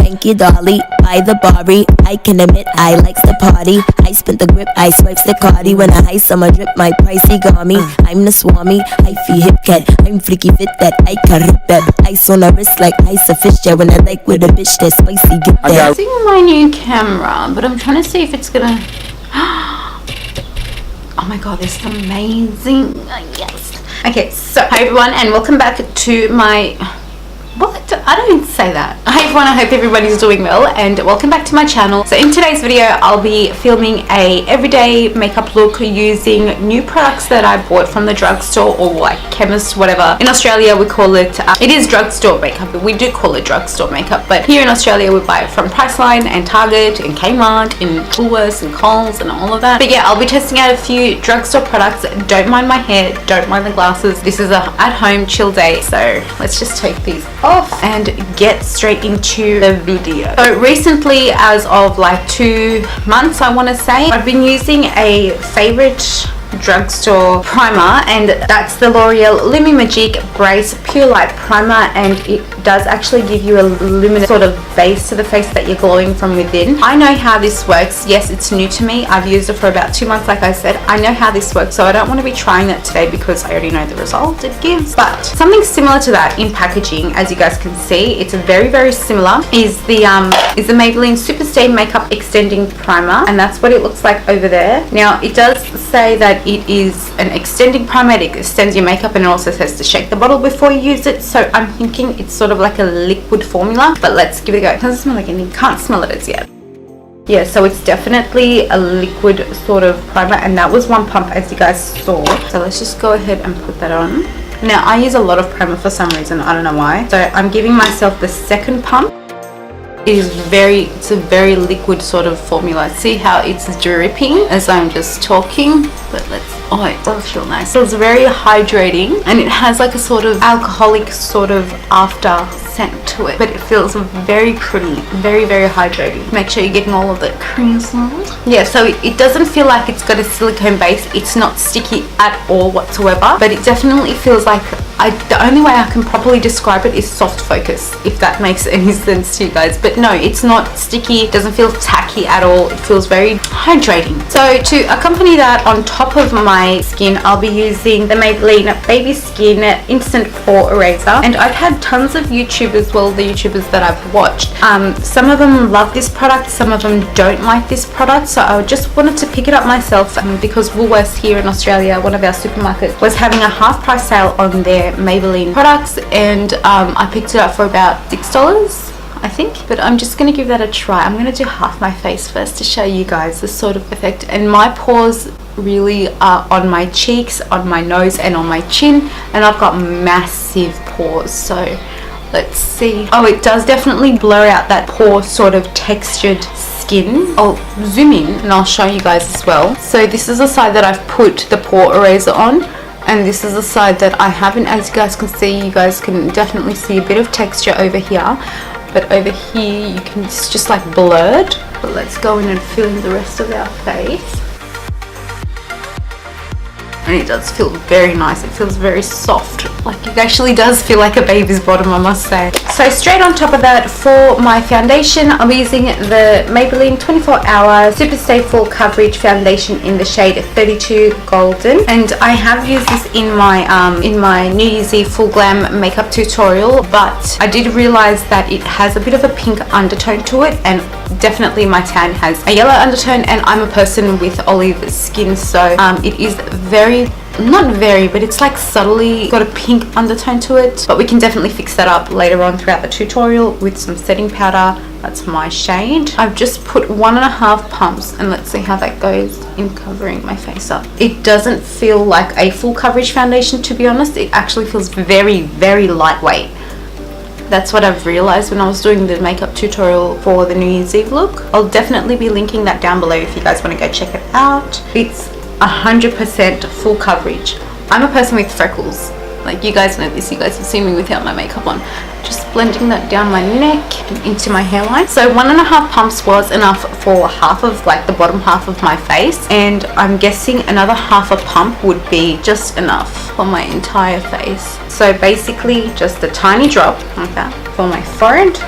Thank you, Dolly. By the Bari, I can admit I likes the party. I spent the grip, I swipes the cardi. When I ice on my drip, my pricey got me. I'm the swami, I feel hip cat. I'm freaky fit that I can rip that. Ice on the wrist like ice a fish jet. When I like with a bitch that's spicy, get that. I'm using my new camera, but I'm trying to see if it's gonna. Oh my god, this is amazing. Yes. Okay, so hi everyone, and welcome back to my. What? I don't say that. Hi everyone, I hope everybody's doing well, and welcome back to my channel. So in today's video, I'll be filming a everyday makeup look using new products that I bought from the drugstore, or like chemist, whatever. In Australia, we call it, it is drugstore makeup, but we do call it drugstore makeup. But here in Australia, we buy it from Priceline and Target and Kmart and Woolworths and Coles and all of that. But yeah, I'll be testing out a few drugstore products. Don't mind my hair, don't mind the glasses. This is a at-home chill day, so let's just take these off and get straight into the video. So recently, as of like 2 months, I want to say, I've been using a favorite drugstore primer, and that's the L'Oreal Lumi Magique Brace Pure Light Primer, and it does actually give you a luminous sort of base to the face that you're glowing from within. I know how this works. Yes, it's new to me. I've used it for about 2 months, like I said. I know how this works, so I don't want to be trying that today because I already know the result it gives. But something similar to that in packaging, as you guys can see, it's very similar, is the Maybelline Superstay Makeup Extending Primer, and that's what it looks like over there. Now, it does say that it is an extending primer. It extends your makeup, and it also says to shake the bottle before you use it, so I'm thinking it's sort of like a liquid formula, but let's give it a go. It doesn't smell like anything, can't smell it as yet. Yeah, so it's definitely a liquid sort of primer, and that was one pump, as you guys saw. So let's just go ahead and put that on. Now, I use a lot of primer for some reason, I don't know why, so I'm giving myself the second pump. It's a very liquid sort of formula. See how it's dripping as I'm just talking? But oh, it does feel nice. So it's very hydrating, and it has like a sort of alcoholic sort of after scent to it, but it feels very pretty, very hydrating. Make sure you're getting all of the creams on. Yeah, so it doesn't feel like it's got a silicone base. It's not sticky at all whatsoever, but it definitely feels like, the only way I can properly describe it is soft focus, if that makes any sense to you guys. But no, it's not sticky, it doesn't feel tacky at all. It feels very hydrating. So to accompany that on top of my skin, I'll be using the Maybelline Baby Skin Instant Pore Eraser, and I've had tons of YouTubers, well, the YouTubers that I've watched, some of them love this product, some of them don't like this product, so I just wanted to pick it up myself, because Woolworths here in Australia, one of our supermarkets, was having a half price sale on their Maybelline products, and I picked it up for about $6, I think. But I'm just going to give that a try. I'm going to do half my face first to show you guys the sort of effect, and my pores really are on my cheeks, on my nose, and on my chin, and I've got massive pores, so let's see. Oh, it does definitely blur out that pore sort of textured skin. I'll zoom in and I'll show you guys as well. So this is the side that I've put the pore eraser on, and this is the side that I haven't. As you guys can see, you guys can definitely see a bit of texture over here, but over here you can, it's just like blurred. But let's go in and fill in the rest of our face. And it does feel very nice. It feels very soft. Like, it actually does feel like a baby's bottom, I must say. So straight on top of that, for my foundation, I'm using the Maybelline 24-Hour Super Stay Full Coverage Foundation in the shade 32 Golden. And I have used this in my New Year's Eve Full Glam makeup tutorial, but I did realize that it has a bit of a pink undertone to it, and definitely my tan has a yellow undertone, and I'm a person with olive skin, so it is but it's like subtly got a pink undertone to it, but we can definitely fix that up later on throughout the tutorial with some setting powder. That's my shade. I've just put 1.5 pumps, and let's see how that goes in covering my face up. It doesn't feel like a full coverage foundation, to be honest. It actually feels very lightweight. That's what I've realized when I was doing the makeup tutorial for the New Year's Eve look. I'll definitely be linking that down below if you guys want to go check it out. It's 100% full coverage. I'm a person with freckles. Like, you guys know this, you guys have seen me without my makeup on. Just blending that down my neck and into my hairline. So 1.5 pumps was enough for half of, like, the bottom half of my face, and I'm guessing another half a pump would be just enough for my entire face. So basically just a tiny drop like that for my forehead,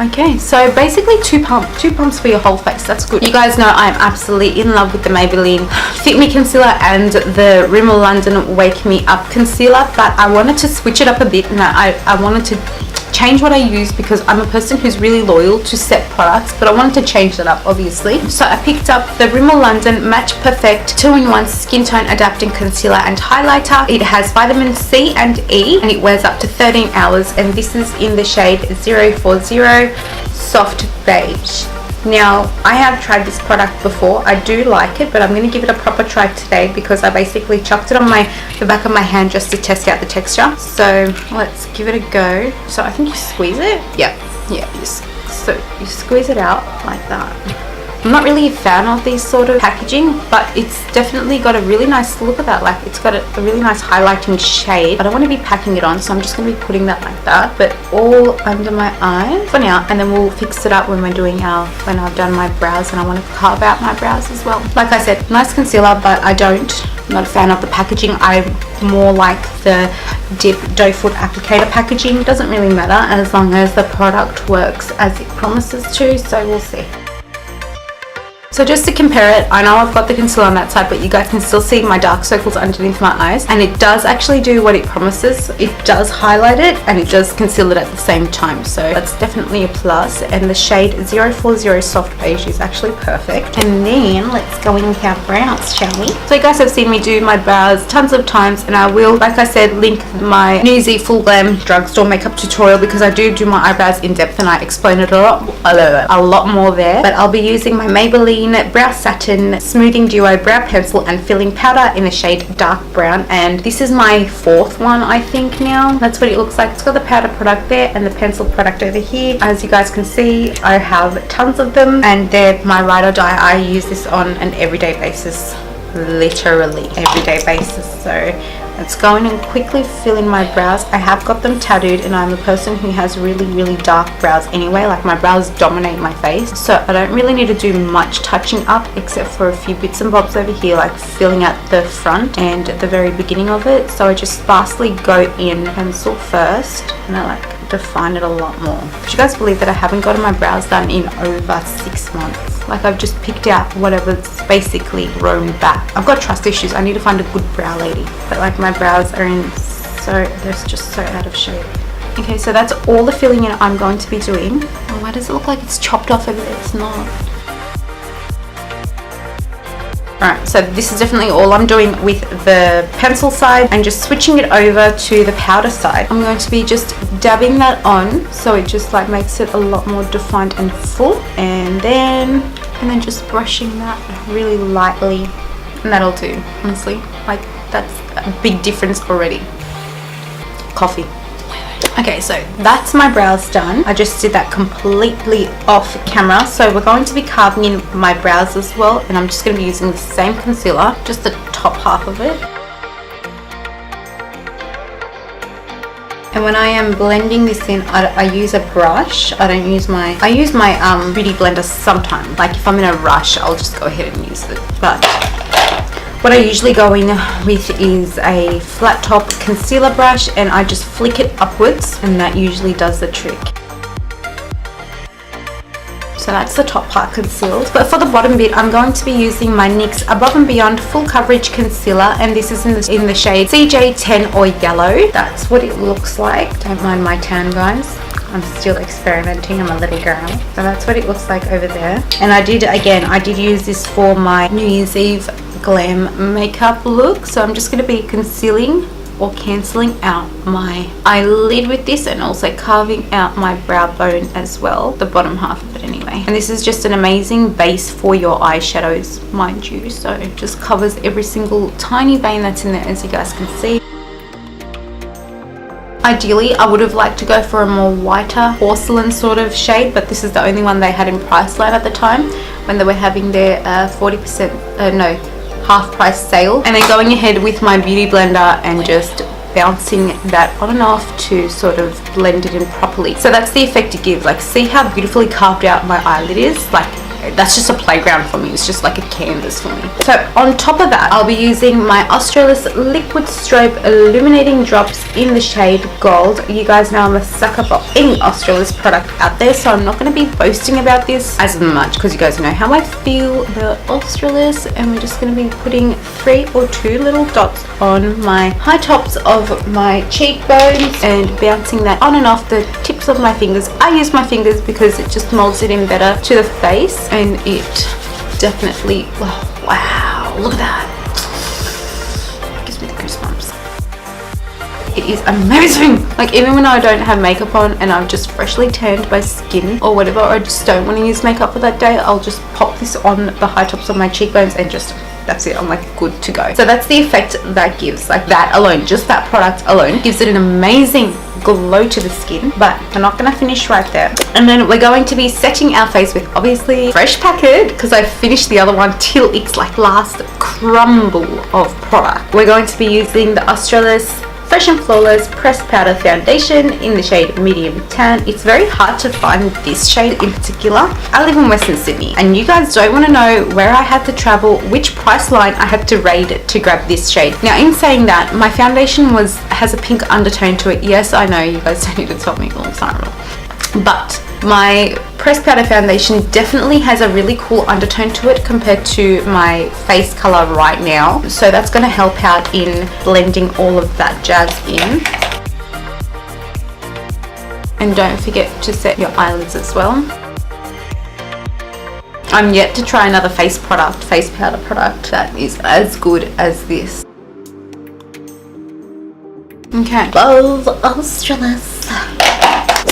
Okay, so basically two pumps for your whole face. That's good. You guys know I'm absolutely in love with the Maybelline Fit Me Concealer and the Rimmel London Wake Me Up Concealer, but I wanted to switch it up a bit, and I wanted to change what I use because I'm a person who's really loyal to set products, but I wanted to change that up, obviously. So I picked up the Rimmel London Match Perfect 2-in-1 Skin Tone Adapting Concealer and Highlighter. It has vitamin C and E, and it wears up to 13 hours, and this is in the shade 040 Soft Beige. Now, I have tried this product before. I do like it, but I'm going to give it a proper try today because I basically chucked it on the back of my hand just to test out the texture. So let's give it a go. So I think you squeeze it. Yeah, so you squeeze it out like that. I'm not really a fan of these sort of packaging, but it's definitely got a really nice look at that. Like, it's got a really nice highlighting shade. I don't want to be packing it on, so I'm just going to be putting that like that, but all under my eyes for now, and then we'll fix it up when we're doing when I've done my brows, and I want to carve out my brows as well. Like I said, nice concealer, but I'm not a fan of the packaging. I'm more like the Dip Doe Foot applicator packaging. It doesn't really matter as long as the product works as it promises to, so we'll see. So just to compare it, I know I've got the concealer on that side, but you guys can still see my dark circles underneath my eyes, and it does actually do what it promises. It does highlight it and it does conceal it at the same time, so that's definitely a plus. And the shade 040 Soft Beige is actually perfect. And then let's go in with our brows, shall we? So you guys have seen me do my brows tons of times, and I will, like I said, link my Newsy Full Glam Drugstore makeup tutorial because I do my eyebrows in depth and I explain it a lot more there. But I'll be using my Maybelline Brow Satin Smoothing Duo Brow Pencil and Filling Powder in the shade Dark Brown, and this is my fourth one, I think. Now that's what it looks like. It's got the powder product there and the pencil product over here. As you guys can see, I have tons of them, and they're my ride or die. I use this on an everyday basis, literally everyday basis. So let's go in and quickly fill in my brows. I have got them tattooed, and I'm a person who has really dark brows anyway. Like, my brows dominate my face, so I don't really need to do much touching up except for a few bits and bobs over here, like filling out the front and at the very beginning of it. So I just sparsely go in pencil first, and I like define it a lot more. Would you guys believe that I haven't gotten my brows done in over 6 months? Like, I've just picked out whatever's basically grown back. I've got trust issues. I need to find a good brow lady. But like, my brows are they're just so out of shape. Okay, so that's all the filling in I'm going to be doing. Oh, why does it look like it's chopped off over there? It's not. Alright, so this is definitely all I'm doing with the pencil side, and just switching it over to the powder side. I'm going to be just dabbing that on, so it just like makes it a lot more defined and full, and then just brushing that really lightly, and that'll do, honestly. Like, that's a big difference already. Coffee. Okay, so that's my brows done. I just did that completely off camera, so we're going to be carving in my brows as well, and I'm just going to be using the same concealer, just the top half of it. And when I am blending this in, I use a brush. I use my beauty blender sometimes. Like, if I'm in a rush, I'll just go ahead and use it. But what I usually go in with is a flat top concealer brush, and I just flick it upwards, and that usually does the trick. So that's the top part concealed. But for the bottom bit, I'm going to be using my NYX Above and Beyond Full Coverage Concealer, and this is in the shade CJ10 or Yellow. That's what it looks like. Don't mind my tan, guys. I'm still experimenting. I'm a little girl. So that's what it looks like over there. And I did use this for my New Year's Eve glam makeup look. So I'm just going to be concealing or cancelling out my eyelid with this, and also carving out my brow bone as well, the bottom half of it anyway. And this is just an amazing base for your eyeshadows, mind you. So it just covers every single tiny vein that's in there, as you guys can see. Ideally, I would have liked to go for a more whiter porcelain sort of shade, but this is the only one they had in Priceline at the time when they were having their half price sale. And then going ahead with my beauty blender and just bouncing that on and off to sort of blend it in properly. So that's the effect it gives. Like, see how beautifully carved out my eyelid is? Like, that's just a playground for me. It's just like a canvas for me. So on top of that, I'll be using my Australis Liquid Strobe Illuminating Drops in the shade Gold. You guys know I'm a sucker for any Australis product out there, so I'm not going to be boasting about this as much because you guys know how I feel about Australis. And we're just going to be putting 3 or 2 little dots on my high tops of my cheekbones and bouncing that on and off the tips of my fingers. I use my fingers because it just molds it in better to the face, and it definitely, wow, look at that. Gives me the goosebumps. It is amazing. Like, even when I don't have makeup on and I'm just freshly tanned by skin or whatever, or I just don't want to use makeup for that day, I'll just pop this on the high tops of my cheekbones and just, that's it, I'm like good to go. So that's the effect that gives. Like, that alone, just that product alone gives it an amazing glow to the skin. But we're not going to finish right there. And then we're going to be setting our face with obviously Fresh Packet, because I finished the other one till it's like last crumble of product. We're going to be using the Australis Fresh and Flawless Pressed Powder Foundation in the shade Medium Tan. It's very hard to find this shade in particular. I live in Western Sydney, and you guys don't want to know where I had to travel, which price line I had to raid to grab this shade. Now, in saying that, my foundation has a pink undertone to it. Yes, I know, you guys don't need to tell me all the time, but my Pressed Powder Foundation definitely has a really cool undertone to it compared to my face color right now. So that's going to help out in blending all of that jazz in. And don't forget to set your eyelids as well. I'm yet to try another face powder product that is as good as this. Okay, both Australis.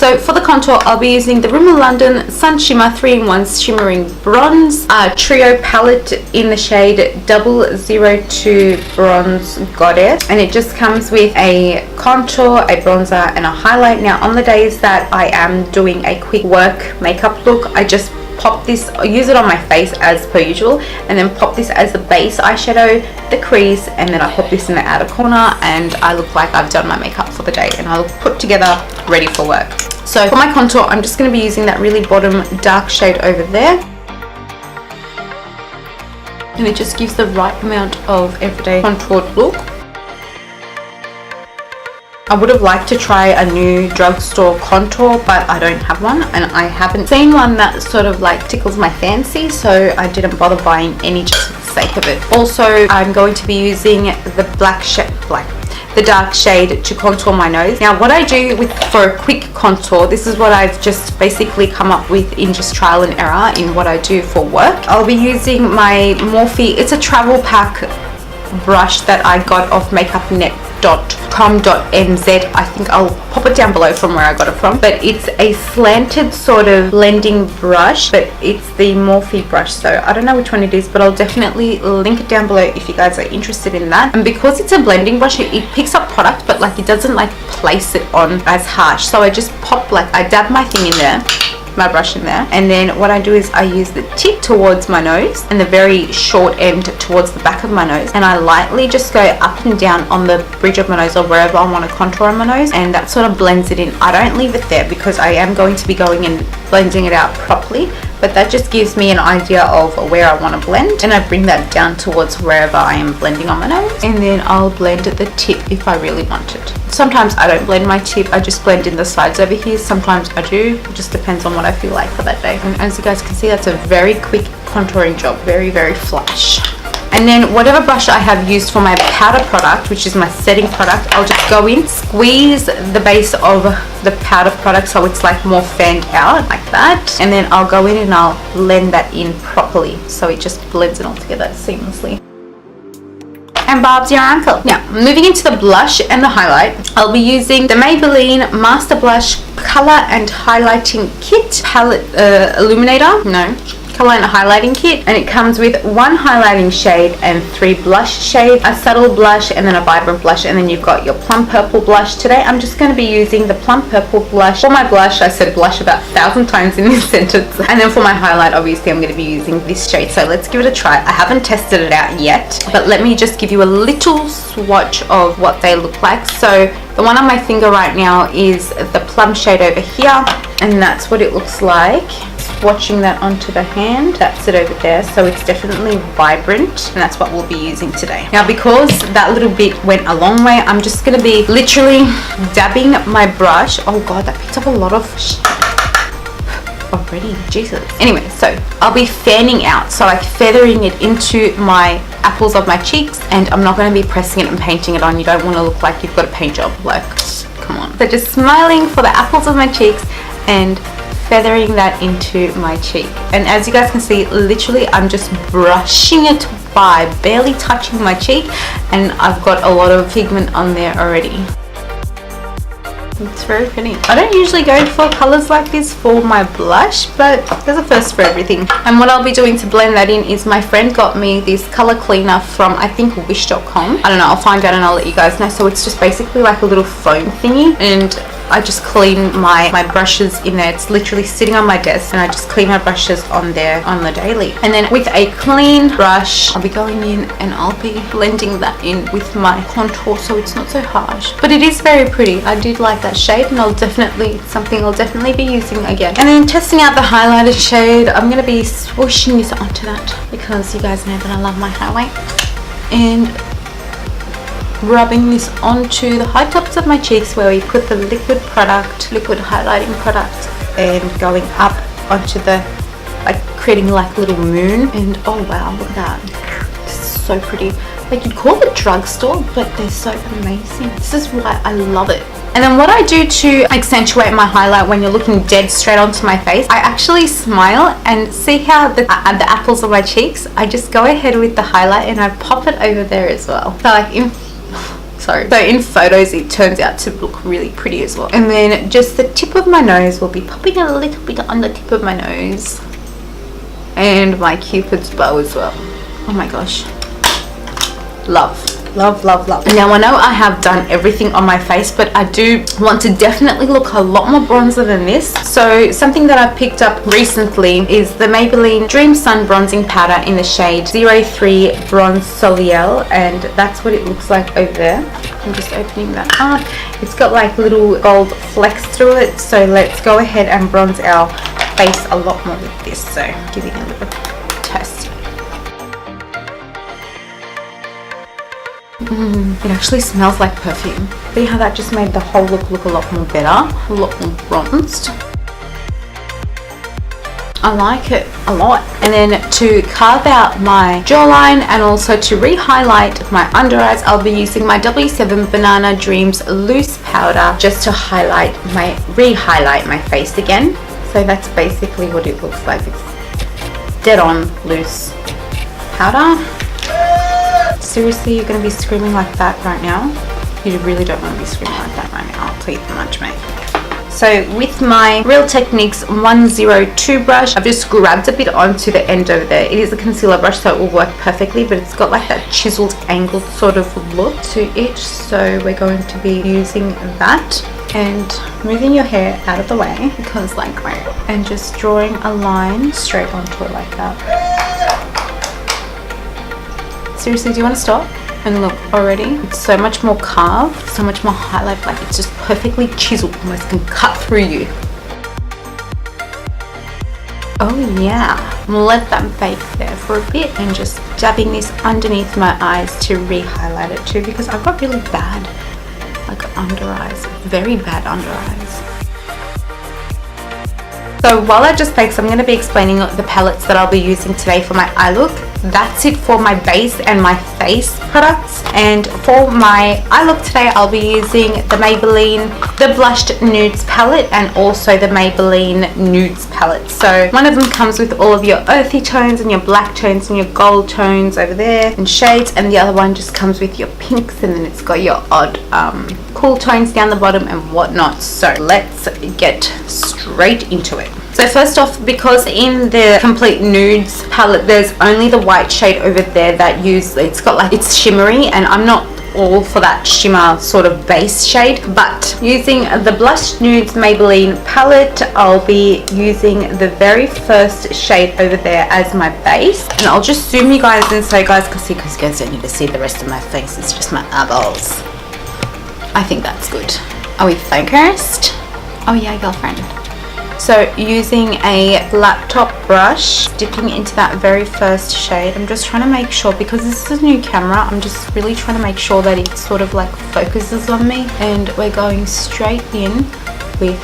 So for the contour, I'll be using the Rimmel London Sun Shimmer 3-in-1 Shimmering Bronze Trio palette in the shade 002 Bronze Goddess. And it just comes with a contour, a bronzer, and a highlight. Now, on the days that I am doing a quick work makeup look, I just pop this, use it on my face as per usual, and then pop this as the base eyeshadow, the crease, and then I pop this in the outer corner, and I look like I've done my makeup for the day, and I look put together, ready for work. So for my contour, I'm just going to be using that really bottom dark shade over there, and it just gives the right amount of everyday contoured look. I would have liked to try a new Drugstore contour, but I don't have one, and I haven't seen one that sort of like tickles my fancy, so I didn't bother buying any just for the sake of it. Also, I'm going to be using the the dark shade to contour my nose. Now, what I do for a quick contour, this is what I've just basically come up with in just trial and error in what I do for work. I'll be using my Morphe, it's a travel pack brush that I got off makeupnet.com.nz. I think I'll pop it down below from where I got it from, but it's a slanted sort of blending brush, but it's the Morphe brush, so I don't know which one it is, but I'll definitely link it down below if you guys are interested in that. And because it's a blending brush, it picks up product, but like it doesn't like place it on as harsh, so I just pop, like I dab my thing in there, my brush in there, and then what I do is I use the tip towards my nose and the very short end towards the back of my nose, and I lightly just go up and down on the bridge of my nose or wherever I want to contour on my nose, and that sort of blends it in. I don't leave it there because I am going to be going and blending it out properly, but that just gives me an idea of where I want to blend, and I bring that down towards wherever I am blending on my nose, and then I'll blend at the tip if I really want it. Sometimes I don't blend my tip, I just blend in the sides over here. Sometimes I do, it just depends on what I feel like for that day. And as you guys can see, that's a very quick contouring job, very, very flash. And then whatever brush I have used for my powder product, which is my setting product, I'll just go in, squeeze the base of the powder product so it's like more fanned out like that, and then I'll go in and I'll blend that in properly so it just blends it all together seamlessly. And Bob's your uncle. Now, moving into the blush and the highlight, I'll be using the Maybelline Master Blush Color and Highlighting Kit Palette Color and Highlighting Kit, and it comes with 1 highlighting shade and 3 blush shades, a subtle blush and then a vibrant blush, and then you've got your plum purple blush. Today I'm just going to be using the plum purple blush. For my blush, I said blush about 1,000 times in this sentence, and then for my highlight, obviously I'm going to be using this shade, so let's give it a try. I haven't tested it out yet, but let me just give you a little swatch of what they look like. So The one on my finger right now is the plum shade over here, and that's what it looks like. Swatching that onto the hand, that's it over there, so it's definitely vibrant, and that's what we'll be using today. Now, because that little bit went a long way, I'm just going to be literally dabbing my brush. Oh god, that picked up a lot of already, Jesus. Anyway, so I'll be fanning out, so like feathering it into my apples of my cheeks, and I'm not going to be pressing it and painting it on. You don't want to look like you've got a paint job, like, come on. So just smiling for the apples of my cheeks and feathering that into my cheek. And as you guys can see, literally I'm just brushing it by, barely touching my cheek, and I've got a lot of pigment on there already. It's very pretty. I don't usually go for colors like this for my blush, but there's a first for everything. And what I'll be doing to blend that in is my friend got me this color cleaner from, I think, wish.com. I don't know, I'll find out and I'll let you guys know. So it's just basically like a little foam thingy, and I just clean my brushes in there. It's literally sitting on my desk, and I just clean my brushes on there on the daily. And then with a clean brush, I'll be going in and I'll be blending that in with my contour, so it's not so harsh. But it is very pretty. I did like that shade, and it's something I'll definitely be using again. And then testing out the highlighter shade, I'm going to be swooshing this onto that, because you guys know that I love my highlight. And rubbing this onto the high tops of my cheeks where we put the liquid highlighting product, and going up onto the, like, creating like a little moon. And oh wow, look at that, it's so pretty. Like, you'd call it drugstore, but they're so amazing. This is why I love it. And then what I do to accentuate my highlight when you're looking dead straight onto my face, I actually smile, and see how the apples of my cheeks, I just go ahead with the highlight and I pop it over there as well. So like in photos it turns out to look really pretty as well. And then just the tip of my nose, will be popping a little bit on the tip of my nose, and my cupid's bow as well. Oh my gosh, love. Love, love, love. Now I know I have done everything on my face, but I do want to definitely look a lot more bronzer than this. So something that I picked up recently is the Maybelline Dream Sun Bronzing Powder in the shade 03 Bronze Soleil, and that's what it looks like over there. I'm just opening that up. It's got like little gold flecks through it, so let's go ahead and bronze our face a lot more with this. So giving a little test. It actually smells like perfume. See how that just made the whole look a lot more better, a lot more bronzed. I like it a lot. And then to carve out my jawline and also to re-highlight my under eyes, I'll be using my W7 Banana Dreams Loose Powder just to re-highlight my face again. So that's basically what it looks like. It's dead on loose powder. Seriously, you're going to be screaming like that right now? You really don't want to be screaming like that right now, I'll tell you that much, mate. So with my Real Techniques 102 brush, I've just grabbed a bit onto the end over there. It is a concealer brush, so it will work perfectly, but it's got like that chiseled, angled sort of look to it. So we're going to be using that, and moving your hair out of the way, because like, and just drawing a line straight onto it like that. Seriously, do you want to stop? And look, already it's so much more carved, so much more highlight, like it's just perfectly chiseled, almost can cut through you. Oh yeah, let that bake there for a bit, and just dabbing this underneath my eyes to re-highlight it too, because I've got really bad like under eyes, very bad under eyes. So while I just bakes, I'm going to be explaining the palettes that I'll be using today for my eye look. That's it for my base and my face products. And for my eye look today, I'll be using the Maybelline The Blushed Nudes palette, and also the Maybelline Nudes palette. So one of them comes with all of your earthy tones and your black tones and your gold tones over there and shades, and the other one just comes with your pinks, and then it's got your odd cool tones down the bottom and whatnot. So let's get straight into it. So first off, because in the Complete Nudes palette there's only the white shade over there that it's got like, it's shimmery, and I'm not all for that shimmer sort of base shade, but using the Blushed Nudes Maybelline palette, I'll be using the very first shade over there as my base. And I'll just zoom you guys in so you guys can see, because you guys don't need to see the rest of my face, it's just my eyeballs. I think that's good. Are we focused? Oh yeah, girlfriend. So using a laptop brush, dipping into that very first shade. I'm just trying to make sure, because this is a new camera, I'm just really trying to make sure that it sort of like focuses on me. And we're going straight in with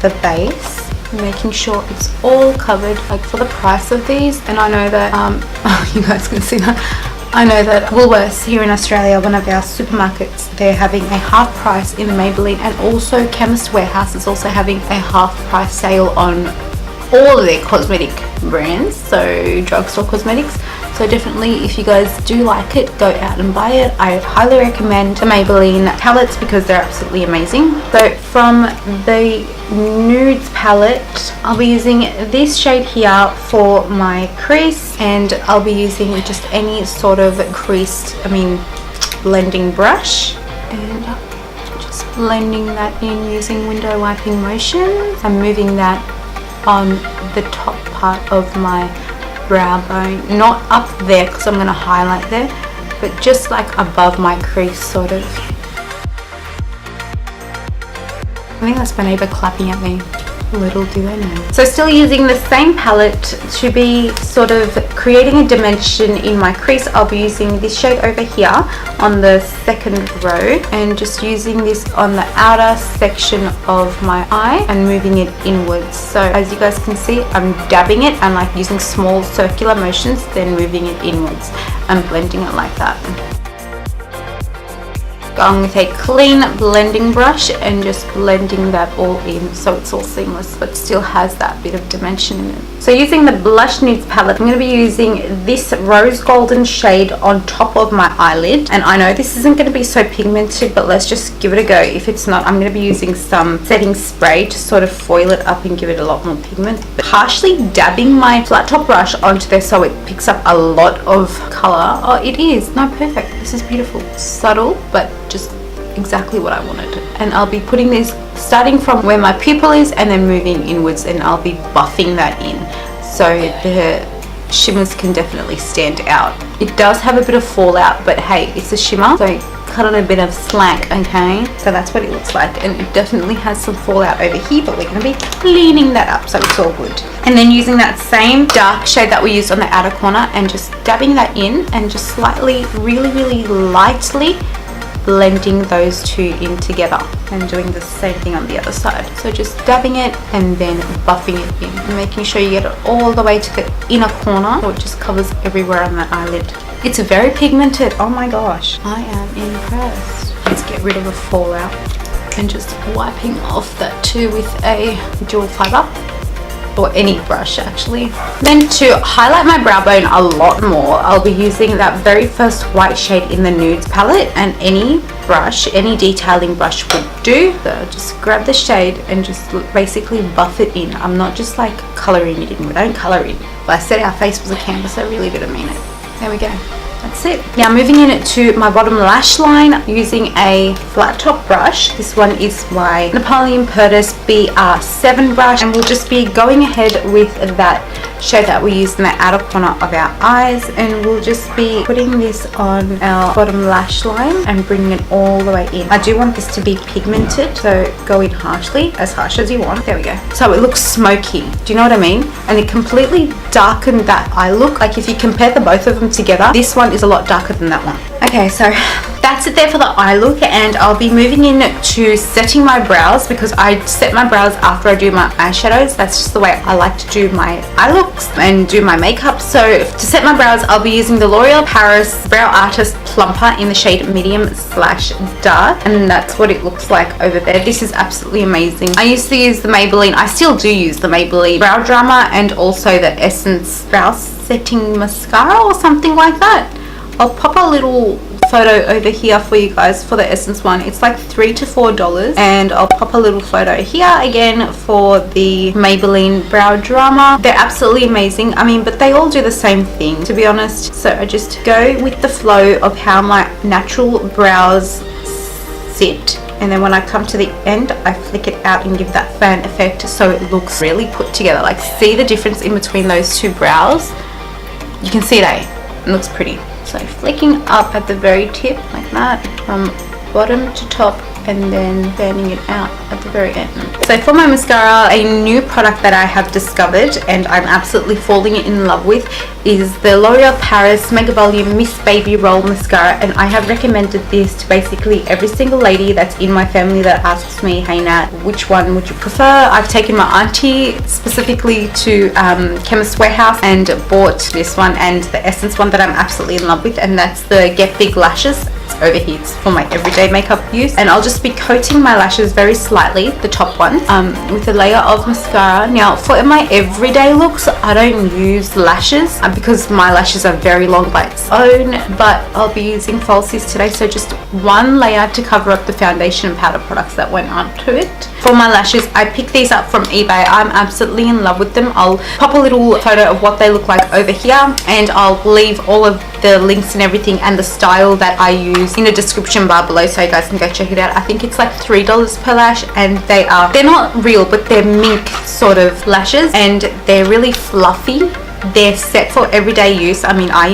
the base, making sure it's all covered, like for the price of these. And I know that you guys can see that. I know that Woolworths here in Australia, one of our supermarkets, they're having a half price in the Maybelline, and also Chemist Warehouse is also having a half price sale on all of their cosmetic brands, so drugstore cosmetics. So definitely, if you guys do like it, go out and buy it. I highly recommend the Maybelline palettes because they're absolutely amazing. So from the nudes palette, I'll be using this shade here for my crease, and I'll be using just any sort of blending brush, and just blending that in using window wiping motions. I'm moving that on the top part of my brow bone, not up there because I'm going to highlight there, but just like above my crease sort of. I think that's my neighbour clapping at me. Little do they know. So still using the same palette to be sort of creating a dimension in my crease, I'll be using this shade over here on the second row, and just using this on the outer section of my eye and moving it inwards. So as you guys can see, I'm dabbing it and like using small circular motions, then moving it inwards and blending it like that. Going with a clean blending brush and just blending that all in so it's all seamless but still has that bit of dimension in it. So using the blush nudes palette, I'm going to be using this rose golden shade on top of my eyelid, and I know this isn't going to be so pigmented, but let's just give it a go. If it's not, I'm going to be using some setting spray to sort of foil it up and give it a lot more pigment, but partially dabbing my flat top brush onto there so it picks up a lot of color. Oh, it is. No, perfect. This is beautiful. Subtle, but just exactly what I wanted. And I'll be putting this starting from where my pupil is and then moving inwards, and I'll be buffing that in so the shimmers can definitely stand out. It does have a bit of fallout, but hey, it's a shimmer, so cut on a bit of slack, okay? So that's what it looks like, and it definitely has some fallout over here, but we're going to be cleaning that up so it's all good. And then using that same dark shade that we used on the outer corner and just dabbing that in and just slightly, really lightly blending those two in together, and doing the same thing on the other side. So just dabbing it and then buffing it in and making sure you get it all the way to the inner corner so it just covers everywhere on that eyelid. It's very pigmented. Oh my gosh, I am impressed. Let's get rid of the fallout and just wiping off that too with a dual fiber, or any brush actually. Then to highlight my brow bone a lot more, I'll be using that very first white shade in the nudes palette, and any brush, any detailing brush would do. So just grab the shade and just basically buff it in. I'm not just like colouring it in. We don't colour in. But I said our face was a canvas, I really didn't mean it. There we go. That's it. Now moving in to my bottom lash line using a flat top brush. This one is my Napoleon Purtis BR7 brush, and we'll just be going ahead with that shade that we used in the outer corner of our eyes, and we'll just be putting this on our bottom lash line and bringing it all the way in. I do want this to be pigmented, so go in harshly, as harsh as you want. There we go. So it looks smoky. Do you know what I mean? And it completely darkened that eye look. Like if you compare the both of them together, this one is a lot darker than that one. Okay, so that's it there for the eye look, and I'll be moving in to setting my brows because I set my brows after I do my eyeshadows. That's just the way I like to do my eye looks and do my makeup. So to set my brows, I'll be using the L'Oreal Paris Brow Artist Plumper in the shade medium/dark, and that's what it looks like over there. This is absolutely amazing. I used to use the Maybelline, I still do use the Maybelline Brow Drama, and also the Essence Brow Setting Mascara or something like that. I'll pop a little photo over here for you guys for the Essence one. It's like $3 to $4, and I'll pop a little photo here again for the Maybelline Brow Drama. They're absolutely amazing. I mean, but they all do the same thing, to be honest. So I just go with the flow of how my natural brows sit, and then when I come to the end, I flick it out and give that fan effect so it looks really put together. Like, see the difference in between those two brows? You can see it looks pretty. So flicking up at the very tip like that, from bottom to top, and then fanning it out at the very end. So for my mascara, a new product that I have discovered and I'm absolutely falling in love with is the L'Oreal Paris Mega Volume Miss Baby Roll Mascara, and I have recommended this to basically every single lady that's in my family that asks me, hey Nat, which one would you prefer? I've taken my auntie specifically to Chemist Warehouse and bought this one and the Essence one that I'm absolutely in love with, and that's the Get Big Lashes. It's over here, it's for my everyday makeup use, and I'll just be coating my lashes very slightly, the top one, with a layer of mascara. Now for my everyday looks, I don't use lashes because my lashes are very long by its own, but I'll be using falsies today, so just one layer to cover up the foundation and powder products that went onto it. For my lashes, I picked these up from eBay. I'm absolutely in love with them. I'll pop a little photo of what they look like over here, and I'll leave all of the links and everything and the style that I use in the description bar below, so you guys can go check it out. I think it's like $3 per lash, and they're not real, but they're mink sort of lashes, and they're really fluffy. They're set for everyday use. I mean, I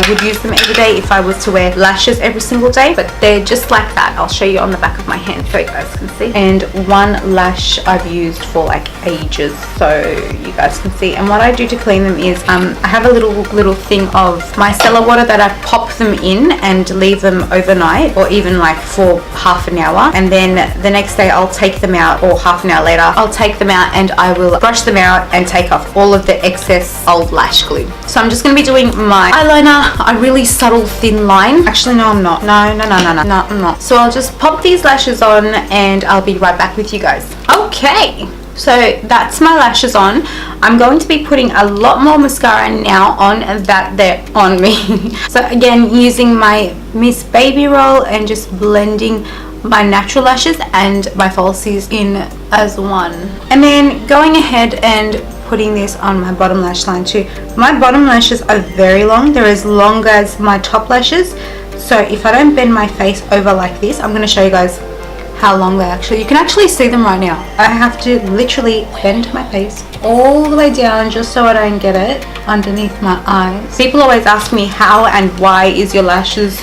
would use them every day if I was to wear lashes every single day, but they're just like that. I'll show you on the back of my hand so you guys can see. And one lash I've used for like ages, so you guys can see. And what I do to clean them is I have a little thing of micellar water that I pop them in and leave them overnight, or even like for half an hour, and then the next day I'll take them out, or half an hour later I'll take them out and I will brush them out and take off all of the excess old lash glue. So I'm just going to be doing my eyeliner, a really subtle thin line. Actually no, I'm not. No, I'm not. So I'll just pop these lashes on and I'll be right back with you guys. Okay, so that's my lashes on. I'm going to be putting a lot more mascara now on that they're on me. So again, using my Miss Baby Roll and just blending my natural lashes and my falsies in as one, and then going ahead and putting this on my bottom lash line too. My bottom lashes are very long. They're as long as my top lashes, so if I don't bend my face over like this, I'm going to show you guys how long they you can actually see them right now. I have to literally bend my face all the way down just so I don't get it underneath my eyes. People always ask me how and why is your lashes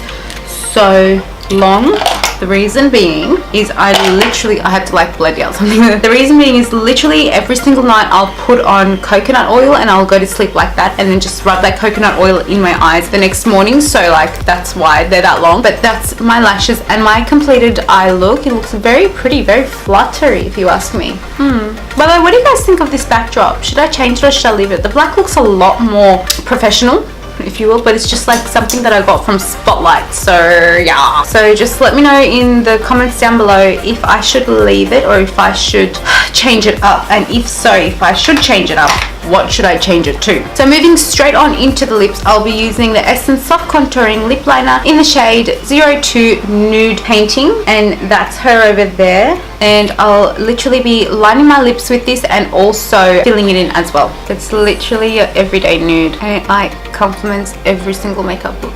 so long. The reason being is I had to like blend out something. The reason being is literally every single night I'll put on coconut oil and I'll go to sleep like that, and then just rub that coconut oil in my eyes the next morning. So like that's why they're that long. But that's my lashes and my completed eye look. It looks very pretty, very fluttery if you ask me. By the way, what do you guys think of this backdrop? Should I change it or should I leave it? The black looks a lot more professional, if you will, but it's just like something that I got from Spotlight, so yeah. So just let me know in the comments down below if I should leave it or if I should change it up, and if so, if I should change it up, what should I change it to? So moving straight on into the lips, I'll be using the Essence Soft Contouring Lip Liner in the shade 02 Nude Painting, and that's her over there. And I'll literally be lining my lips with this and also filling it in as well. It's literally your everyday nude, and it like complements every single makeup look.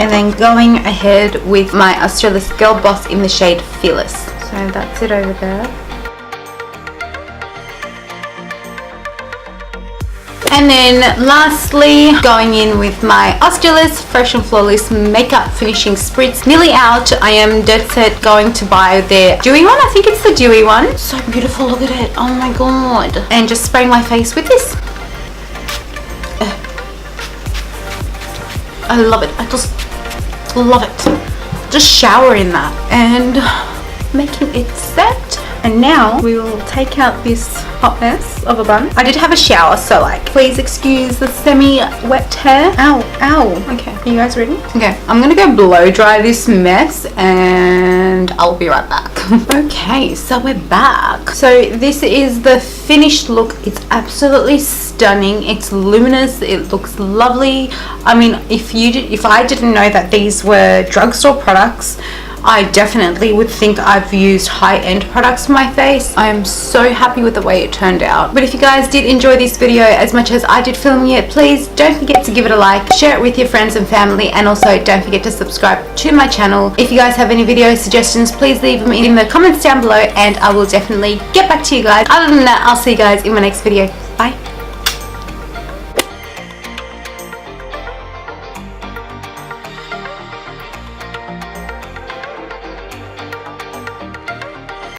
And then going ahead with my Australis Girl Boss in the shade Fearless. So that's it over there. And then lastly, going in with my Australis Fresh and Flawless Makeup Finishing Spritz. Nearly out. I am dead set going to buy their dewy one. I think it's the dewy one. So beautiful, look at it. Oh my god. And just spraying my face with this. I love it. I just love it. Just shower in that and making it set. And now we will take out this hot mess of a bun. I did have a shower, so like, please excuse the semi-wet hair. Ow, ow. Okay, are you guys ready? Okay, I'm gonna go blow dry this mess and I'll be right back. Okay, so we're back. So this is the finished look. It's absolutely stunning. It's luminous. It looks lovely. I mean, if I didn't know that these were drugstore products, I definitely would think I've used high-end products for my face. I am so happy with the way it turned out. But if you guys did enjoy this video as much as I did filming it, please don't forget to give it a like, share it with your friends and family, and also don't forget to subscribe to my channel. If you guys have any video suggestions, please leave them in the comments down below and I will definitely get back to you guys. Other than that, I'll see you guys in my next video. Bye.